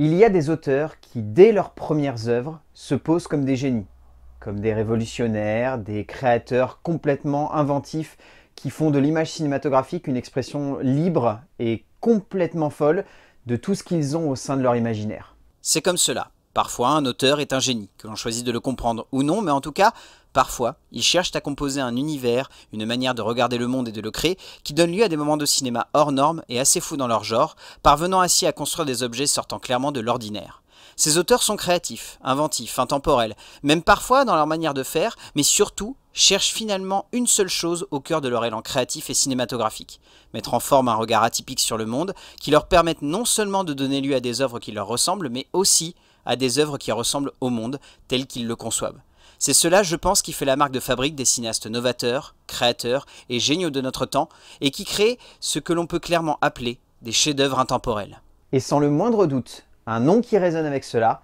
Il y a des auteurs qui, dès leurs premières œuvres, se posent comme des génies, comme des révolutionnaires, des créateurs complètement inventifs qui font de l'image cinématographique une expression libre et complètement folle de tout ce qu'ils ont au sein de leur imaginaire. C'est comme cela. Parfois, un auteur est un génie, que l'on choisit de le comprendre ou non, mais en tout cas, parfois, il cherche à composer un univers, une manière de regarder le monde et de le créer, qui donne lieu à des moments de cinéma hors normes et assez fous dans leur genre, parvenant ainsi à construire des objets sortant clairement de l'ordinaire. Ces auteurs sont créatifs, inventifs, intemporels, même parfois dans leur manière de faire, mais surtout cherchent finalement une seule chose au cœur de leur élan créatif et cinématographique, mettre en forme un regard atypique sur le monde, qui leur permettent non seulement de donner lieu à des œuvres qui leur ressemblent, mais aussi à des œuvres qui ressemblent au monde tel qu'ils le conçoivent. C'est cela, je pense, qui fait la marque de fabrique des cinéastes novateurs, créateurs et géniaux de notre temps, et qui créent ce que l'on peut clairement appeler des chefs-d'œuvre intemporels. Et sans le moindre doute, un nom qui résonne avec cela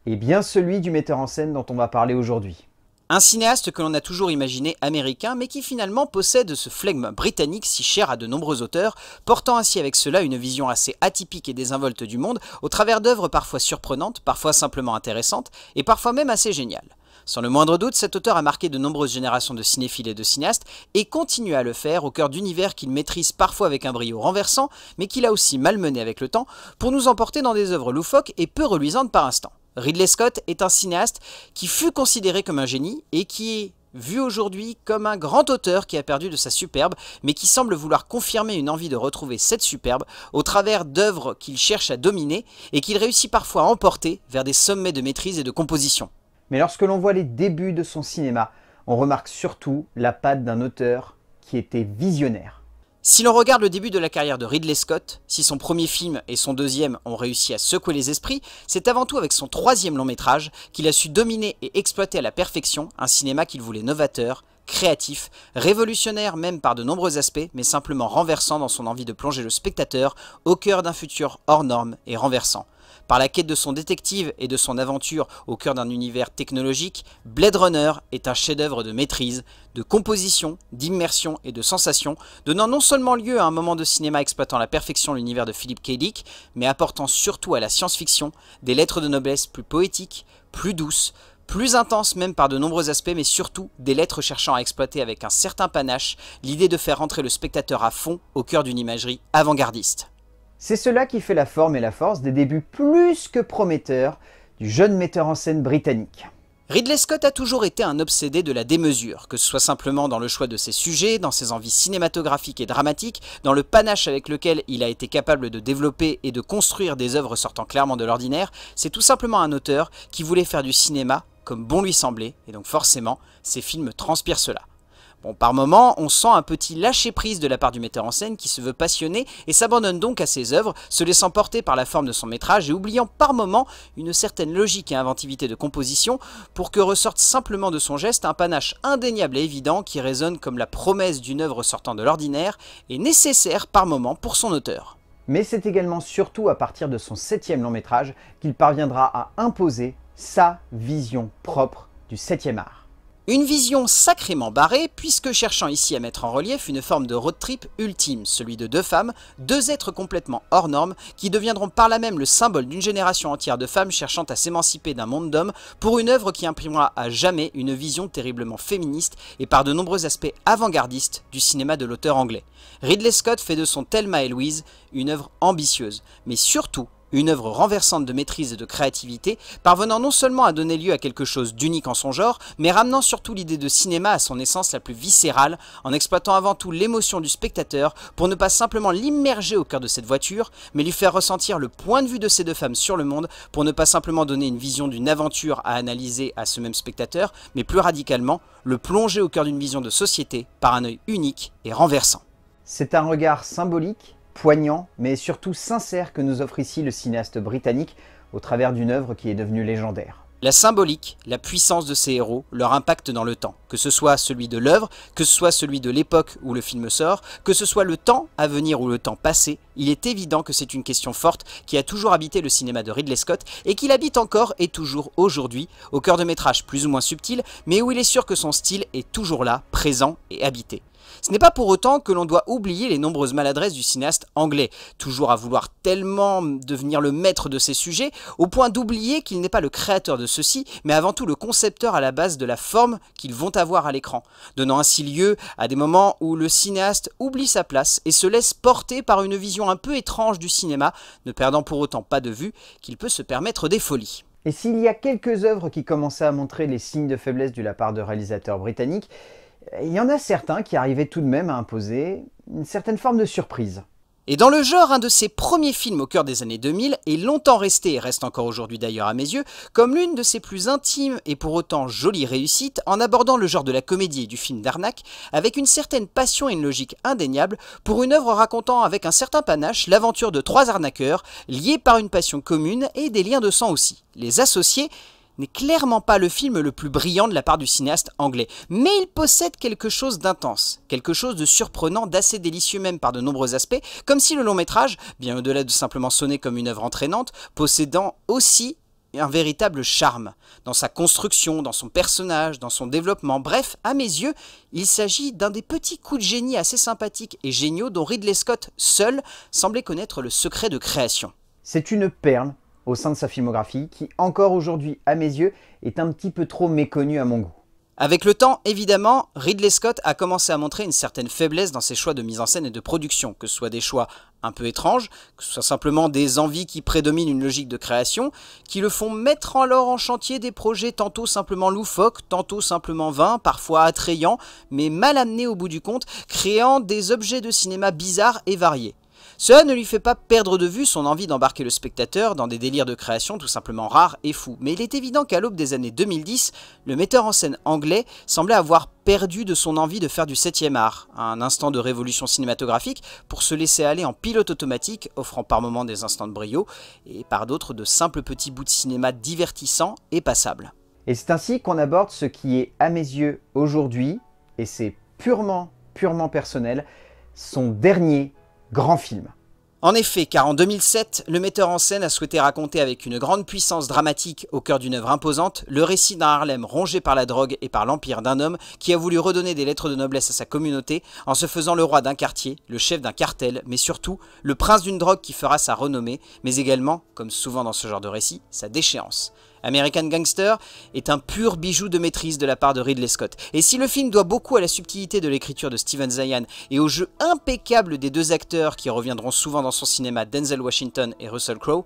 est bien celui du metteur en scène dont on va parler aujourd'hui. Un cinéaste que l'on a toujours imaginé américain, mais qui finalement possède ce flegme britannique si cher à de nombreux auteurs, portant ainsi avec cela une vision assez atypique et désinvolte du monde, au travers d'œuvres parfois surprenantes, parfois simplement intéressantes, et parfois même assez géniales. Sans le moindre doute, cet auteur a marqué de nombreuses générations de cinéphiles et de cinéastes, et continue à le faire au cœur d'univers qu'il maîtrise parfois avec un brio renversant, mais qu'il a aussi malmené avec le temps, pour nous emporter dans des œuvres loufoques et peu reluisantes par instant. Ridley Scott est un cinéaste qui fut considéré comme un génie et qui est vu aujourd'hui comme un grand auteur qui a perdu de sa superbe, mais qui semble vouloir confirmer une envie de retrouver cette superbe au travers d'œuvres qu'il cherche à dominer et qu'il réussit parfois à emporter vers des sommets de maîtrise et de composition. Mais lorsque l'on voit les débuts de son cinéma, on remarque surtout la patte d'un auteur qui était visionnaire. Si l'on regarde le début de la carrière de Ridley Scott, si son premier film et son deuxième ont réussi à secouer les esprits, c'est avant tout avec son troisième long métrage qu'il a su dominer et exploiter à la perfection un cinéma qu'il voulait novateur, créatif, révolutionnaire même par de nombreux aspects, mais simplement renversant dans son envie de plonger le spectateur au cœur d'un futur hors norme et renversant. Par la quête de son détective et de son aventure au cœur d'un univers technologique, Blade Runner est un chef-d'œuvre de maîtrise, de composition, d'immersion et de sensation, donnant non seulement lieu à un moment de cinéma exploitant à la perfection l'univers de Philip K. Dick, mais apportant surtout à la science-fiction des lettres de noblesse plus poétiques, plus douces, plus intenses même par de nombreux aspects, mais surtout des lettres cherchant à exploiter avec un certain panache l'idée de faire rentrer le spectateur à fond au cœur d'une imagerie avant-gardiste. C'est cela qui fait la forme et la force des débuts plus que prometteurs du jeune metteur en scène britannique. Ridley Scott a toujours été un obsédé de la démesure, que ce soit simplement dans le choix de ses sujets, dans ses envies cinématographiques et dramatiques, dans le panache avec lequel il a été capable de développer et de construire des œuvres sortant clairement de l'ordinaire. C'est tout simplement un auteur qui voulait faire du cinéma comme bon lui semblait, et donc forcément, ses films transpirent cela. Bon, par moments, on sent un petit lâcher-prise de la part du metteur en scène qui se veut passionné et s'abandonne donc à ses œuvres, se laissant porter par la forme de son métrage et oubliant par moments une certaine logique et inventivité de composition pour que ressorte simplement de son geste un panache indéniable et évident qui résonne comme la promesse d'une œuvre sortant de l'ordinaire et nécessaire par moments pour son auteur. Mais c'est également surtout à partir de son 7e long métrage qu'il parviendra à imposer sa vision propre du 7e art. Une vision sacrément barrée, puisque cherchant ici à mettre en relief une forme de road trip ultime, celui de deux femmes, deux êtres complètement hors normes, qui deviendront par là même le symbole d'une génération entière de femmes cherchant à s'émanciper d'un monde d'hommes, pour une œuvre qui imprimera à jamais une vision terriblement féministe et par de nombreux aspects avant-gardistes du cinéma de l'auteur anglais. Ridley Scott fait de son Thelma et Louise une œuvre ambitieuse, mais surtout une œuvre renversante de maîtrise et de créativité, parvenant non seulement à donner lieu à quelque chose d'unique en son genre, mais ramenant surtout l'idée de cinéma à son essence la plus viscérale, en exploitant avant tout l'émotion du spectateur pour ne pas simplement l'immerger au cœur de cette voiture, mais lui faire ressentir le point de vue de ces deux femmes sur le monde, pour ne pas simplement donner une vision d'une aventure à analyser à ce même spectateur, mais plus radicalement, le plonger au cœur d'une vision de société par un œil unique et renversant. C'est un regard symbolique, poignant, mais surtout sincère que nous offre ici le cinéaste britannique au travers d'une œuvre qui est devenue légendaire. La symbolique, la puissance de ces héros, leur impact dans le temps, que ce soit celui de l'œuvre, que ce soit celui de l'époque où le film sort, que ce soit le temps à venir ou le temps passé, il est évident que c'est une question forte qui a toujours habité le cinéma de Ridley Scott et qu'il habite encore et toujours aujourd'hui, au cœur de métrages plus ou moins subtils, mais où il est sûr que son style est toujours là, présent et habité. Ce n'est pas pour autant que l'on doit oublier les nombreuses maladresses du cinéaste anglais, toujours à vouloir tellement devenir le maître de ses sujets, au point d'oublier qu'il n'est pas le créateur de ceux-ci, mais avant tout le concepteur à la base de la forme qu'ils vont avoir à l'écran, donnant ainsi lieu à des moments où le cinéaste oublie sa place et se laisse porter par une vision un peu étrange du cinéma, ne perdant pour autant pas de vue qu'il peut se permettre des folies. Et s'il y a quelques œuvres qui commençaient à montrer les signes de faiblesse de la part de réalisateurs britanniques, il y en a certains qui arrivaient tout de même à imposer une certaine forme de surprise. Et dans le genre, un de ses premiers films au cœur des années 2000 est longtemps resté, et reste encore aujourd'hui d'ailleurs à mes yeux, comme l'une de ses plus intimes et pour autant jolies réussites en abordant le genre de la comédie et du film d'arnaque avec une certaine passion et une logique indéniable pour une œuvre racontant avec un certain panache l'aventure de trois arnaqueurs liés par une passion commune et des liens de sang aussi. Les Associés n'est clairement pas le film le plus brillant de la part du cinéaste anglais, mais il possède quelque chose d'intense, quelque chose de surprenant, d'assez délicieux même par de nombreux aspects, comme si le long métrage, bien au-delà de simplement sonner comme une œuvre entraînante, possédant aussi un véritable charme, dans sa construction, dans son personnage, dans son développement, bref, à mes yeux, il s'agit d'un des petits coups de génie assez sympathiques et géniaux dont Ridley Scott seul semblait connaître le secret de création. C'est une perle au sein de sa filmographie qui, encore aujourd'hui à mes yeux, est un petit peu trop méconnue à mon goût. Avec le temps, évidemment, Ridley Scott a commencé à montrer une certaine faiblesse dans ses choix de mise en scène et de production, que ce soit des choix un peu étranges, que ce soit simplement des envies qui prédominent une logique de création, qui le font mettre alors en chantier des projets tantôt simplement loufoques, tantôt simplement vains, parfois attrayants, mais mal amenés au bout du compte, créant des objets de cinéma bizarres et variés. Cela ne lui fait pas perdre de vue son envie d'embarquer le spectateur dans des délires de création tout simplement rares et fous. Mais il est évident qu'à l'aube des années 2010, le metteur en scène anglais semblait avoir perdu de son envie de faire du 7e art, un instant de révolution cinématographique pour se laisser aller en pilote automatique, offrant par moments des instants de brio et par d'autres de simples petits bouts de cinéma divertissants et passables. Et c'est ainsi qu'on aborde ce qui est, à mes yeux, aujourd'hui, et c'est purement personnel, son dernier grand film. En effet, car en 2007, le metteur en scène a souhaité raconter avec une grande puissance dramatique au cœur d'une œuvre imposante le récit d'un Harlem rongé par la drogue et par l'empire d'un homme qui a voulu redonner des lettres de noblesse à sa communauté en se faisant le roi d'un quartier, le chef d'un cartel, mais surtout le prince d'une drogue qui fera sa renommée, mais également, comme souvent dans ce genre de récit, sa déchéance. American Gangster est un pur bijou de maîtrise de la part de Ridley Scott. Et si le film doit beaucoup à la subtilité de l'écriture de Steven Zaillian et au jeu impeccable des deux acteurs qui reviendront souvent dans son cinéma, Denzel Washington et Russell Crowe,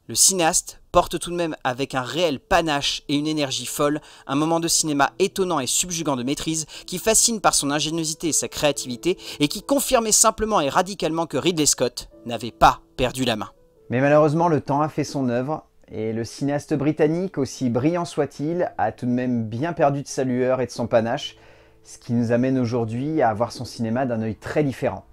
le cinéaste porte tout de même avec un réel panache et une énergie folle, un moment de cinéma étonnant et subjugant de maîtrise qui fascine par son ingéniosité et sa créativité et qui confirmait simplement et radicalement que Ridley Scott n'avait pas perdu la main. Mais malheureusement, le temps a fait son œuvre. Et le cinéaste britannique, aussi brillant soit-il, a tout de même bien perdu de sa lueur et de son panache, ce qui nous amène aujourd'hui à voir son cinéma d'un œil très différent.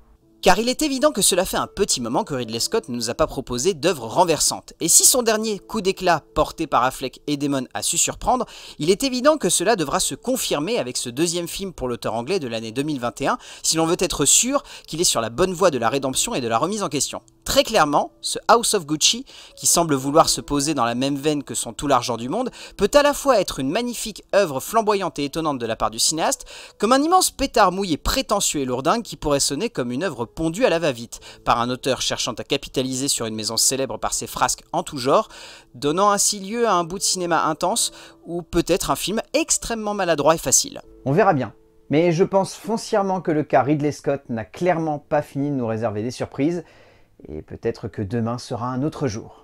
Car il est évident que cela fait un petit moment que Ridley Scott ne nous a pas proposé d'œuvres renversantes. Et si son dernier coup d'éclat porté par Affleck et Damon a su surprendre, il est évident que cela devra se confirmer avec ce deuxième film pour l'auteur anglais de l'année 2021, si l'on veut être sûr qu'il est sur la bonne voie de la rédemption et de la remise en question. Très clairement, ce House of Gucci, qui semble vouloir se poser dans la même veine que son Tout l'argent du monde, peut à la fois être une magnifique œuvre flamboyante et étonnante de la part du cinéaste, comme un immense pétard mouillé prétentieux et lourdingue qui pourrait sonner comme une œuvre pondue à la va-vite, par un auteur cherchant à capitaliser sur une maison célèbre par ses frasques en tout genre, donnant ainsi lieu à un bout de cinéma intense, ou peut-être un film extrêmement maladroit et facile. On verra bien. Mais je pense foncièrement que le cas Ridley Scott n'a clairement pas fini de nous réserver des surprises, et peut-être que demain sera un autre jour.